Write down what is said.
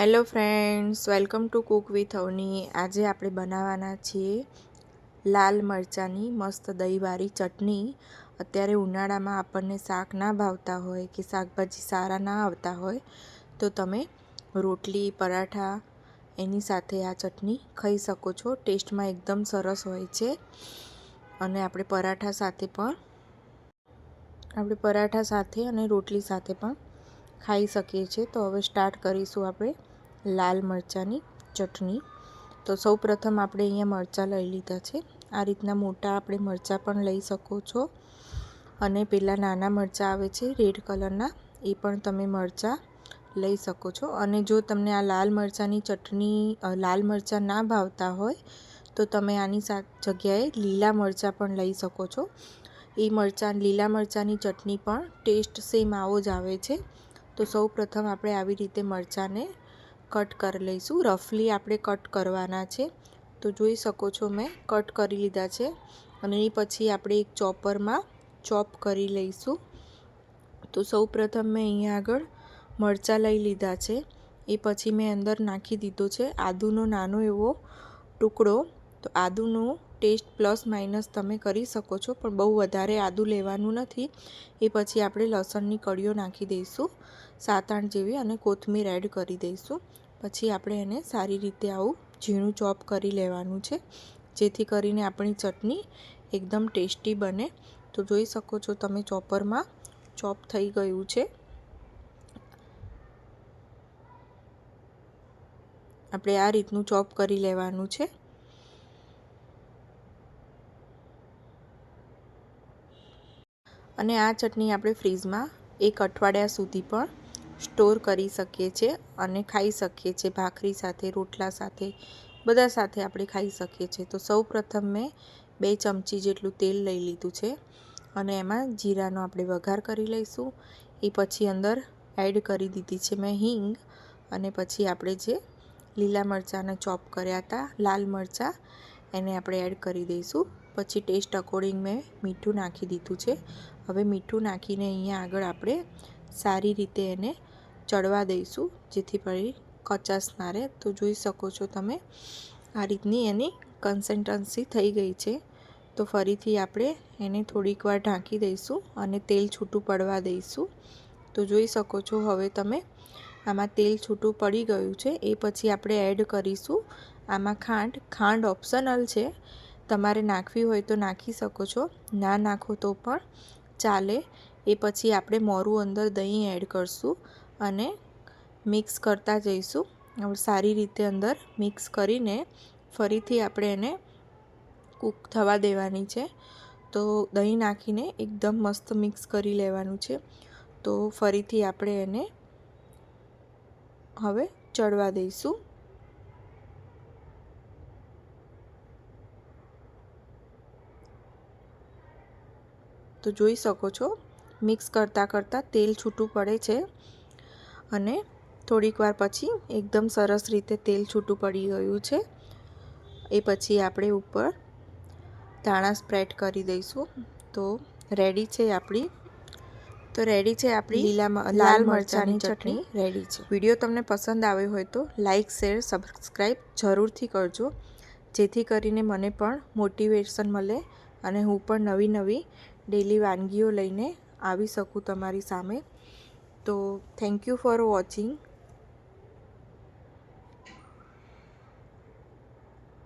Hello friends, welcome to cook with Avni. આજે આપણે બનાવવાના છીએ લાલ મરચાંની મસ્ત દહીંવાળી ચટણી। અત્યારે ઉનાળામાં આપણને શાક ના ભાવતા હોય કે શાકભાજી સારા ના આવતા હોય તો તમે રોટલી પરાઠા એની સાથે આ ચટણી ખાઈ શકો છો। ટેસ્ટમાં એકદમ સરસ હોય છે અને આપણે પરાઠા સાથે અને રોટલી સાથે પણ ખાઈ શકીએ છીએ। તો હવે સ્ટાર્ટ કરીશું આપણે લાલ મરચાંની ચટણી। તો સૌ પ્રથમ આપણે અહીંયા મરચાં લઈ લીધા છે। આ રીતના મોટા આપણે મરચાં પણ લઈ શકો છો અને પેલા નાના મરચાં આવે છે રેડ કલરના, એ પણ તમે મરચાં લઈ શકો છો। અને જો તમને આ લાલ મરચાંની ચટણી લાલ મરચાં ના ભાવતા હોય તો તમે આની જગ્યાએ લીલા મરચાં પણ લઈ શકો છો। લીલા મરચાંની ચટણી પણ ટેસ્ટ સેમ આવો જ આવે છે। તો સૌ પ્રથમ આપણે આવી રીતે મરચાંને કટ કરી લઈશું। રફલી આપણે કટ કરવાના છે। તો જોઈ શકો છો મેં કટ કરી લીધા છે અને એ પછી આપણે એક ચોપરમાં ચોપ કરી લઈશું। તો સૌ પ્રથમ મેં અહીંયા આગળ મરચાં લઈ લીધા છે, એ પછી મેં અંદર નાખી દીધો છે આદુનો નાનો એવો ટુકડો। તો આદુનો ટેસ્ટ પ્લસ માઇનસ તમે કરી શકો છો, પણ બહુ વધારે આદું લેવાનું નથી। એ પછી આપણે લસણની કળીઓ નાખી દઈશું 7-8 જેવી અને કોથમીર એડ કરી દઈશું। પછી આપણે એને સારી રીતે આવું ઝીણું ચોપ કરી લેવાનું છે, જેથી કરીને આપણી ચટણી એકદમ ટેસ્ટી બને। તો જોઈ શકો છો તમે ચોપરમાં ચોપ થઈ ગયું છે। આપણે આ રીતનું ચોપ કરી લેવાનું છે। અને આ ચટણી આપણે ફ્રીજમાં 1 અઠવાડિયા સુધી પણ સ્ટોર કરી શકીએ છીએ અને ખાઈ શકીએ છીએ। ભાખરી સાથે, રોટલા સાથે, બધા સાથે આપણે ખાઈ શકીએ છીએ। તો સૌ પ્રથમ મેં 2 ચમચી જેટલું તેલ લઈ લીધું છે અને એમાં જીરાનો આપણે વઘાર કરી લઈશું। એ પછી અંદર એડ કરી દીધી છે મેં હિંગ, અને પછી આપણે જે લીલા મરચાંને ચોપ કર્યા હતા લાલ મરચાં એને આપણે એડ કરી દઈશું। પછી ટેસ્ટ અકોર્ડિંગ મેં મીઠું નાખી દીધું છે। હવે મીઠું નાખીને અહીંયા આગળ આપણે સારી રીતે એને ચડવા દઈશું, જેથી પછી કચાશ ના રહે। તો જોઈ શકો છો તમે આ રીતની એની કન્સિસ્ટન્સી થઈ ગઈ છે। તો ફરીથી આપણે એને થોડીક વાર ઢાંકી દઈશું અને તેલ છૂટું પડવા દઈશું। તો જોઈ શકો છો હવે તમે આમાં તેલ છૂટું પડી ગયું છે। એ પછી આપણે એડ કરીશું આમાં ખાંડ ઓપ્શનલ છે, તમારે નાખવી હોય તો નાખી શકો છો, ના નાખો તો પણ ચાલે। એ પછી આપણે મોરું અંદર દહીં એડ કરશું અને મિક્સ કરતા જઈશું। હવે સારી રીતે અંદર મિક્સ કરીને ફરીથી આપણે એને કૂક થવા દેવાની છે। તો દહીં નાખીને એકદમ મસ્ત મિક્સ કરી લેવાનું છે। તો ફરીથી આપણે એને હવે ચડવા દઈશું। તો જોઈ શકો છો મિક્સ કરતાં તેલ છૂટું પડે છે અને થોડીક વાર પછી એકદમ સરસ રીતે તેલ છૂટું પડી ગયું છે। એ પછી આપણે ઉપર ધાણા સ્પ્રેડ કરી દઈશું। તો રેડી છે આપણી લાલ મરચાંની ચટણી રેડી છે। વિડીયો તમને પસંદ આવ્યો હોય તો લાઈક, શેર, સબસ્ક્રાઈબ જરૂરથી કરજો, જેથી કરીને મને પણ મોટિવેશન મળે અને હું પણ નવી ડેલી વાનગીઓ લઈને આવી શકું તમારી સામે। તો થેન્ક યુ ફોર વોચિંગ।